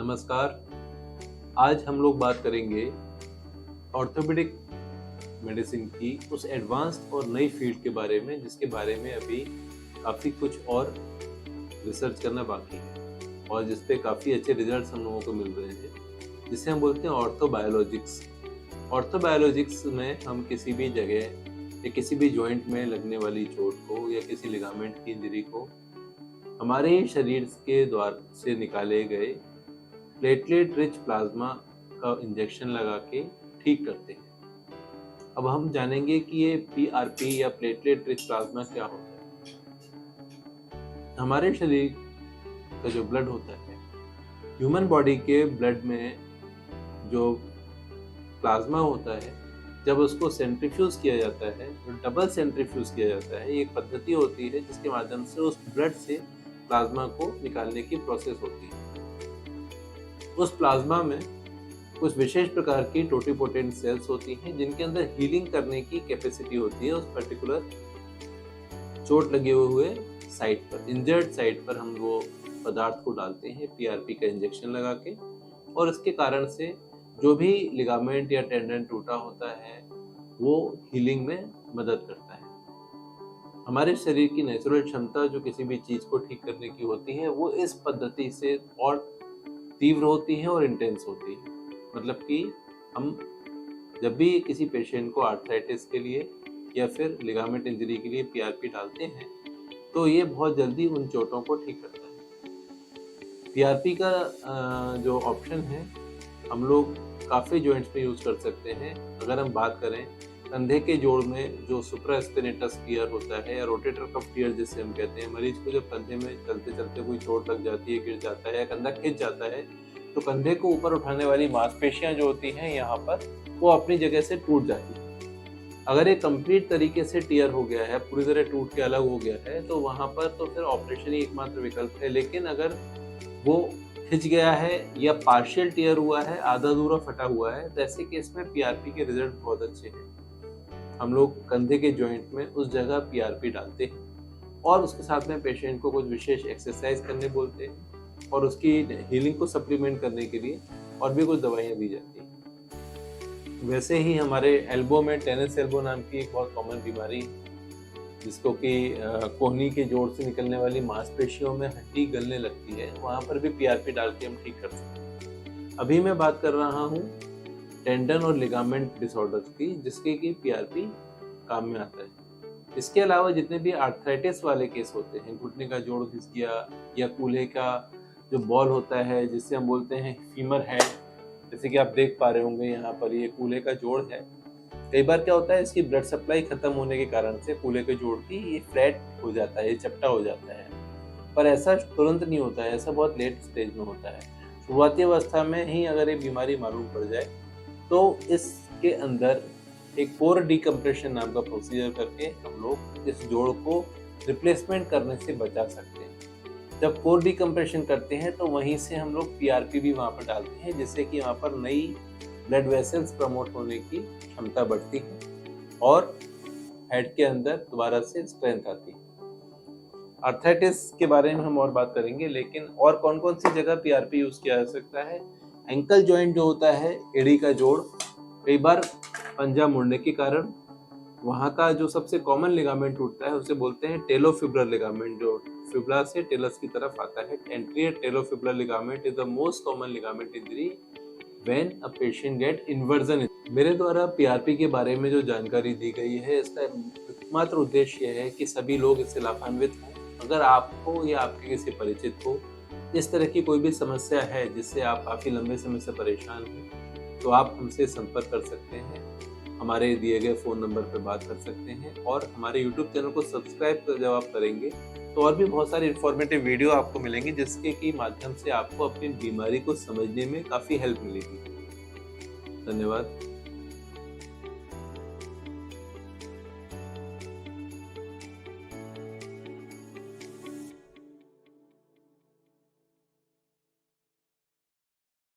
नमस्कार। आज हम लोग बात करेंगे ऑर्थोपेडिक मेडिसिन की उस एडवांस्ड और नई फील्ड के बारे में जिसके बारे में अभी काफ़ी कुछ और रिसर्च करना बाकी है और जिस पे काफ़ी अच्छे रिजल्ट्स हम लोगों को मिल रहे हैं, जिसे हम बोलते हैं ऑर्थोबायोलॉजिक्स। ऑर्थोबायोलॉजिक्स में हम किसी भी जगह या किसी भी जॉइंट में लगने वाली चोट को या किसी लिगामेंट की इंजरी को हमारे ही शरीर के द्वार से निकाले गए प्लेटलेट रिच प्लाज्मा का इंजेक्शन लगा के ठीक करते हैं। अब हम जानेंगे कि ये पीआरपी या प्लेटलेट रिच प्लाज्मा क्या होता है। हमारे शरीर का जो ब्लड होता है, ह्यूमन बॉडी के ब्लड में जो प्लाज्मा होता है, जब उसको सेंट्रीफ्यूज किया जाता है, जो डबल सेंट्रीफ्यूज किया जाता है, एक पद्धति होती है जिसके माध्यम से उस ब्लड से प्लाज्मा को निकालने की प्रोसेस होती है। उस प्लाज्मा में कुछ विशेष प्रकार की टोटिपोटेंट सेल्स होती हैं जिनके अंदर हीलिंग करने की कैपेसिटी होती है। उस पर्टिकुलर चोट लगे हुए साइट पर, इंजर्ड साइट पर हम वो पदार्थ को डालते हैं पीआरपी का इंजेक्शन लगा के, और इसके कारण से जो भी लिगामेंट या टेंडन टूटा होता है वो हीलिंग में मदद करता है। हमारे शरीर की नेचुरल क्षमता जो किसी भी चीज को ठीक करने की होती है वो इस पद्धति से और तीव्र होती है और इंटेंस होती है। मतलब कि हम जब भी किसी पेशेंट को आर्थराइटिस के लिए या फिर लिगामेंट इंजरी के लिए पीआरपी डालते हैं तो ये बहुत जल्दी उन चोटों को ठीक करता है। पीआरपी का जो ऑप्शन है हम लोग काफ़ी जॉइंट्स में यूज़ कर सकते हैं। अगर हम बात करें कंधे के जोड़ में जो सुप्रास्पिनेटस टियर होता है या रोटेटर कफ टियर जिसे हम कहते हैं, मरीज को जब कंधे में चलते चलते कोई चोट लग जाती है, गिर जाता है या कंधा खिंच जाता है तो कंधे को ऊपर उठाने वाली मांसपेशियां जो होती हैं यहाँ पर वो अपनी जगह से टूट जाती है। अगर ये कंप्लीट तरीके से टियर हो गया है, पूरी तरह टूट के अलग हो गया है, तो वहाँ पर तो फिर ऑपरेशन ही एकमात्र विकल्प है। लेकिन अगर वो खिंच गया है या पार्शियल टियर हुआ है, आधा अधूरा फटा हुआ है, तो ऐसे केस में पीआरपी के रिजल्ट बहुत अच्छे हैं। हम लोग कंधे के जॉइंट में उस जगह पीआरपी डालते हैं और उसके साथ में पेशेंट को कुछ विशेष एक्सरसाइज करने बोलते हैं और उसकी हीलिंग को सप्लीमेंट करने के लिए और भी कुछ दवाइयाँ दी जाती हैं। वैसे ही हमारे एल्बो में टेनिस एल्बो नाम की एक बहुत कॉमन बीमारी जिसको कि कोहनी के जोड़ से निकलने वाली मांसपेशियों में हड्डी गलने लगती है, वहाँ पर भी पीआरपी डाल के हम ठीक कर सकते हैं। अभी मैं बात कर रहा हूँ टेंडन और लिगामेंट डिसऑर्डर्स की, जिसके कि पीआरपी काम में आता है। इसके अलावा जितने भी आर्थराइटिस वाले केस होते हैं, घुटने का जोड़ घिस गया या कूल्हे का जो बॉल होता है जिससे हम बोलते हैं फीमर हेड, जैसे कि आप देख पा रहे होंगे यहाँ पर ये कूल्हे का जोड़ है। कई बार क्या होता है, इसकी ब्लड सप्लाई खत्म होने के कारण से कूल्हे के जोड़ की ये फ्लैट हो जाता है, ये चपटा हो जाता है। पर ऐसा तुरंत नहीं होता है, ऐसा बहुत लेट स्टेज में होता है। शुरुआती अवस्था में ही अगर ये बीमारी मालूम पड़ जाए तो इसके अंदर एक कोर डिकम्प्रेशन नाम का प्रोसीजर करके हम लोग इस जोड़ को रिप्लेसमेंट करने से बचा सकते हैं। जब कोर डिकम्प्रेशन करते हैं तो वहीं से हम लोग पीआरपी भी वहाँ पर डालते हैं, जिससे कि वहाँ पर नई ब्लड वेसल्स प्रमोट होने की क्षमता बढ़ती है और हेड के अंदर दोबारा से स्ट्रेंथ आती है। आर्थराइटिस के बारे में हम और बात करेंगे, लेकिन और कौन कौन सी जगह पीआरपी यूज किया जा सकता है। एंकल जॉइंट जो होता है, एड़ी का जोड़, कई बार पंजा मुड़ने के कारण वहाँ का जो सबसे कॉमन लिगामेंट टूटता है उसे बोलते हैं टेलोफिब्रल लिगामेंट, जो फिब्रा से टेलस की तरफ आता है। Anterior talofibular ligament is the most common ligament injury when a patient get inversion. मेरे द्वारा पीआरपी के बारे में जो जानकारी दी गई है, इसका एकमात्र उद्देश्य है कि सभी लोग इससे लाभान्वित हों। अगर आपको या आपके किसी परिचित को इस तरह की कोई भी समस्या है जिससे आप काफ़ी लंबे समय से परेशान हैं, तो आप हमसे संपर्क कर सकते हैं, हमारे दिए गए फ़ोन नंबर पर बात कर सकते हैं और हमारे YouTube चैनल को सब्सक्राइब जब आप करेंगे तो और भी बहुत सारे इन्फॉर्मेटिव वीडियो आपको मिलेंगे, जिसके की माध्यम से आपको अपनी बीमारी को समझने में काफ़ी हेल्प मिलेगी। धन्यवाद।